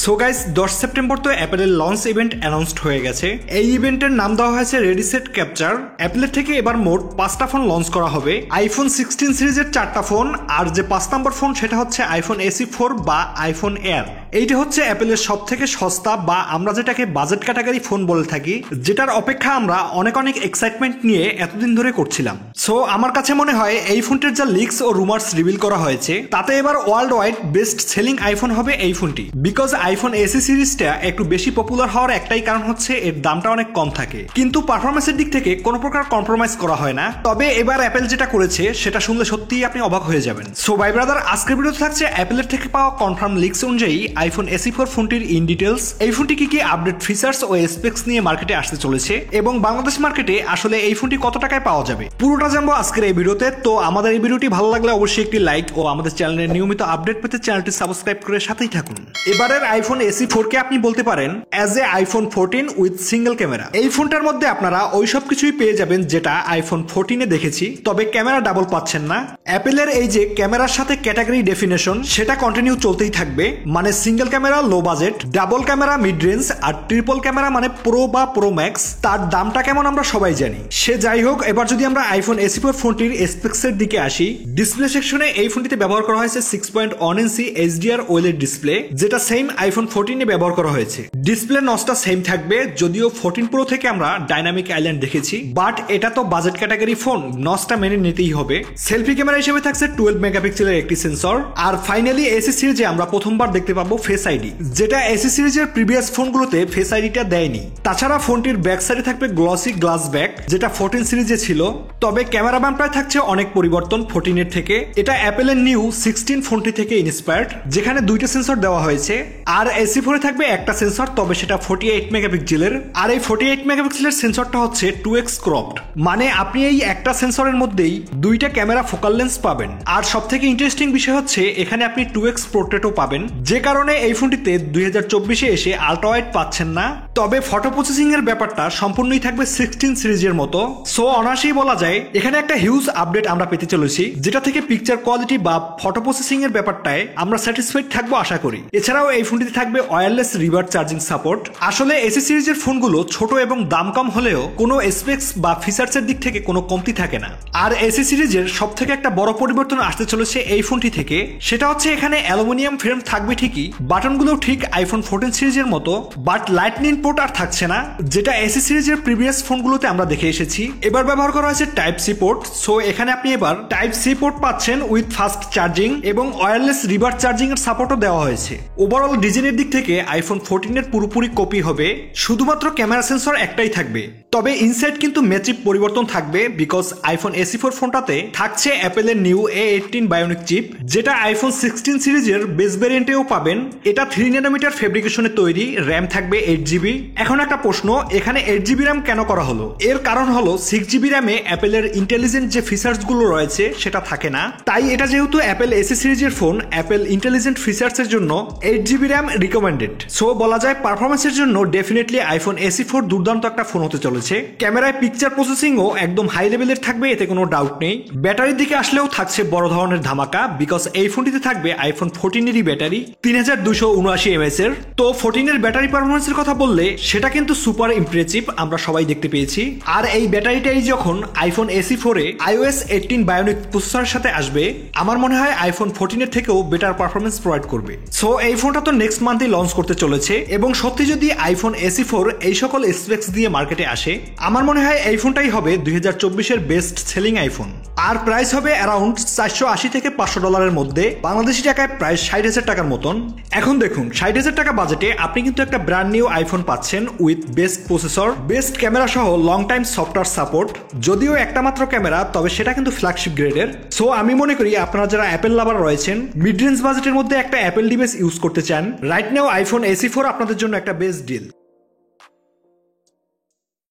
So guys 10 September তো অ্যাপেলের launch event announced হয়ে গেছে। এই ইভেন্টের নাম দেওয়া হয়েছে রেডি সেট ক্যাপচার। অ্যাপেলের থেকে এবার মোট 5টা ফোন লঞ্চ করা হবে। আইফোন 16 সিরিজের 4টা ফোন, আর যে 5 নম্বর ফোন সেটা হচ্ছে আইফোন SE 4 বা আইফোন এয়ার। এইটা হচ্ছে অ্যাপেলের সব থেকে সস্তা বা আমরা যেটাকে বাজেট ক্যাটাগরি ফোন বলে থাকি, যেটার অপেক্ষা আমরা অনেক এক্সাইটমেন্ট নিয়ে এতদিন ধরে করছিলাম। সো আমার কাছে মনে হয় এই ফোনটির যা লিকস ও রুমার্স রিভিল করা হয়েছে তাতে এবার world wide best selling iPhone হবে এই ফোনটি। বিকজ আইফোন SE সিরিজটা একটু বেশি পপুলার হওয়ার একটাই কারণ হচ্ছে এর দামটা অনেক কম থাকে, কিন্তু পারফরমেন্সের দিক থেকে কোনো প্রকার কম্প্রোমাইজ করা হয় না। তবে এবার অ্যাপেল যেটা করেছে সেটা শুনলে সত্যিই আপনি অবাক হয়ে যাবেন। সো ভাই ব্রাদার, আজকের ভিডিওতে থাকছে অ্যাপেলের থেকে পাওয়া কনফার্ম লিকস অনুযায়ী আইফোন SE 4 ফোনটির ইন ডিটেলস, এই ফোনটি কি আপডেট ফিচার্স ও স্পেক্স নিয়ে মার্কেটে আসতে চলেছে এবং বাংলাদেশ মার্কেটে আসলে এই ফোনটি কত টাকায় পাওয়া যাবে, পুরোটা জানবো আজকের এই ভিডিওতে। তো আমাদের এই ভিডিওটি ভালো লাগলে অবশ্যই একটি লাইক ও আমাদের চ্যানেলের নিয়মিত আপডেট পেতে চ্যানেলটি সাবস্ক্রাইব করে সাথেই থাকুন। এবারের আইফোন SE 4 কে আপনি বলতে পারেন as a iPhone 14 with single camera. এই ফোনটার মধ্যে আপনারা ওই সব কিছুই পেয়ে যাবেন যেটা আইফোন 14 এ দেখেছি, তবে ক্যামেরা ডাবল পাচ্ছেন না। অ্যাপেলের এই যে ক্যামেরার সাথে ক্যাটাগরি ডেফিনেশন সেটা কন্টিনিউ চলতেই থাকবে, মানে single camera low budget, double camera mid range, আর ট্রিপল ক্যামেরা মানে প্রো বা প্রো ম্যাক্স। তার দামটা কেমন আমরা সবাই জানি। সে যাই হোক, এবার যদি আমরা আইফোন SE 4 ফোনটির স্পেক্সের দিকে আসি, ডিসপ্লে সেকশনে এই ফোনটিতে ব্যবহার করা হয়েছে 6.1 ইঞ্চি HDR OLED ডিসপ্লে, যেটা সেম আইফোন 14 এ ব্যবহার করা হয়েছে। ডিসপ্লে নচটা সেম থাকবে, যদিও 14 প্রো থেকে আমরা ডাইনামিক আইল্যান্ড দেখেছি, বাট এটা তো বাজেট ক্যাটাগরি ফোন, নচটা মেনে নিতেই হবে। সেলফি ক্যামেরা হিসেবে থাকছে 12 মেগাপিক্সেলের একটি সেন্সর। আর ফাইনালি SE সিরিজে আমরা প্রথমবার দেখতে পাবো ফেস আইডি, যেটা SE সিরিজের প্রিভিয়াস ফোনগুলোতে ফেস আইডিটা দেয়নি। তাছাড়া ফোনটির ব্যাক সাইডে থাকবে গ্লসি গ্লাস ব্যাক, যেটা 14 সিরিজে ছিল। তবে ক্যামেরা বাম্পারে থাকছে অনেক পরিবর্তন 14 এর থেকে। এটা অ্যাপেলের নিউ 16 ফোনটি থেকে ইন্সপায়ার্ড, যেখানে দুইটা সেন্সর দেওয়া হয়েছে। আর SE 4 এ থাকবে একটা সেন্সর, তবে সেটা 48 মেগাপিক্সেলের। আর এই 48 মেগাপিক্সেলের সেন্সরটা হচ্ছে 2x ক্রপড, মানে আপনি এই একটা সেন্সরের মধ্যেই দুইটা ক্যামেরা ফোকাল লেন্স পাবেন। আর সব থেকে ইন্টারেস্টিং বিষয় হচ্ছে এখানে আপনি 2x পোর্ট্রেটও পাবেন, যে কারণে এই ফোনটিতে 2024 এ এসে আল্ট্রা ওয়াইড পাচ্ছেন না। তবে ফটো প্রসেসিং এর ব্যাপারটা সম্পূর্ণই থাকবে 16 সিরিজের মতো। সো অনায়াসেই বলা যায় এখানে একটা হিউজ আপডেট আমরা পেতে চলেছি, যেটা থেকে পিকচার কোয়ালিটি বা ফটো প্রসেসিং এর ব্যাপারটায় আমরা স্যাটিসফাইড থাকবো আশা করি। এছাড়াও এই ফোনটিতে থাকবে ওয়্যারলেস রিভার্স চার্জিং সাপোর্ট। আসলে SE সিরিজের ফোনগুলো ছোট এবং দাম কম হলেও কোনো স্পেক্স বা ফিচার্সের দিক থেকে কোনো কমতি থাকে না। আর SE সিরিজের সব থেকে একটা বড় পরিবর্তন আসতে চলেছে এই ফোনটি থেকে, সেটা হচ্ছে এখানে অ্যালুমিনিয়াম ফ্রেম থাকবে ঠিকই, বাটনগুলো ঠিক আইফোন 14 সিরিজের মতো, বাট লাইটনিং পোর্ট আর থাকছে না, যেটা SE সিরিজের প্রিভিয়াস ফোনগুলোতে আমরা দেখে এসেছি। এবার ব্যবহার করা হয়েছে টাইপ সি পোর্ট। সো এখানে আপনি এবার টাইপ সি পোর্ট পাচ্ছেন উইথ ফাস্ট চার্জিং এবং ওয়্যারলেস রিভার্স চার্জিং এর সাপোর্টও দেওয়া হয়েছে। ওভারঅল ডিজাইনের দিক থেকে আইফোন 14 এর পুরোপুরি কপি হবে, শুধুমাত্র ক্যামেরা সেন্সর একটাই থাকবে। তবে ইনসাইড কিন্তু ম্যাচিভ পরিবর্তন থাকবে, বিকজ আইফোন SE 4 ফোনটাতে থাকছে অ্যাপেলের নিউ A18 বায়োনিক চিপ, যেটা আইফোন 16 সিরিজের বেস ভ্যারিয়েন্টেও পাবেন। এটা 3 ন্যানোমিটার ফেব্রিকেশনে তৈরি, র্যাম থাকবে 8GB। এখন একটা প্রশ্ন, এখানে 8GB র্যাম কেন করা হলো? এর কারণ হলো 6GB র্যামে অ্যাপেলের ইন্টেলিজেন্ট যে ফিচার্স গুলো রয়েছে সেটা থাকে না, তাই এটা যেহেতু অ্যাপেল SE সিরিজের ফোন, অ্যাপেল ইন্টেলিজেন্ট ফিচার্স এর জন্য 8GB র্যাম রিকমেন্ডেড। সো বলা যায় পারফরমেন্সের জন্য ডেফিনেটলি আইফোন SE 4 দুর্দান্ত একটা ফোন হতে চলেছে। ক্যামেরায় পিকচার প্রসেসিংও একদম হাই লেভেলের থাকবে, এতে কোনো ডাউট নেই। ব্যাটারির দিকে আসলেও থাকছে বড় ধরনের ধামাকা, বিকজ এই ফোনটিতে থাকবে আইফোন 14 এরই ব্যাটারি 3279 mAh এর। তো 14 এর ব্যাটারি পারফরমেন্সের কথা বললে সেটা কিন্তু সুপার ইমপ্রেসিভ, আমরা সবাই দেখতে পেয়েছি। আর এই ব্যাটারিটাই যখন আইফোন SE 4 এ iOS 18 বায়োনিক প্রসেসরের সাথে আসবে, আমার মনে হয় আইফোন 14 এর থেকেও বেটার পারফরমেন্স প্রোভাইড করবে। সো এই ফোনটা তো নেক্সট মান্থেই লঞ্চ করতে চলেছে, এবং সত্যি যদি আইফোন SE 4 এই সকল স্পেক্স দিয়ে মার্কেটে আসে, আমার মনে হয় এই ফোনটাই হবে 2024 এর বেস্ট সেলিং আইফোন। আর প্রাইস হবে অ্যারাউন্ড $480 থেকে $500 মধ্যে, বাংলাদেশি টাকায় প্রায় 60,000 টাকার মতন। এখন দেখুন 60,000 টাকা বাজেটে আপনি কিন্তু একটা ব্র্যান্ড নিউ আইফোন পাচ্ছেন with best processor, best camera সহ লং টাইম সফটওয়্যার সাপোর্ট। যদিও একটা মাত্র ক্যামেরা, তবে সেটা কিন্তু ফ্ল্যাগশিপ গ্রেডের। সো আমি মনে করি আপনারা যারা অ্যাপেল লাভার রয়েছেন, মিড রেঞ্জ বাজেটের মধ্যে একটা অ্যাপেল ডিভাইস ইউজ করতে চান, রাইট নাও আইফোন SE 4 আপনাদের জন্য একটা বেস্ট ডিল।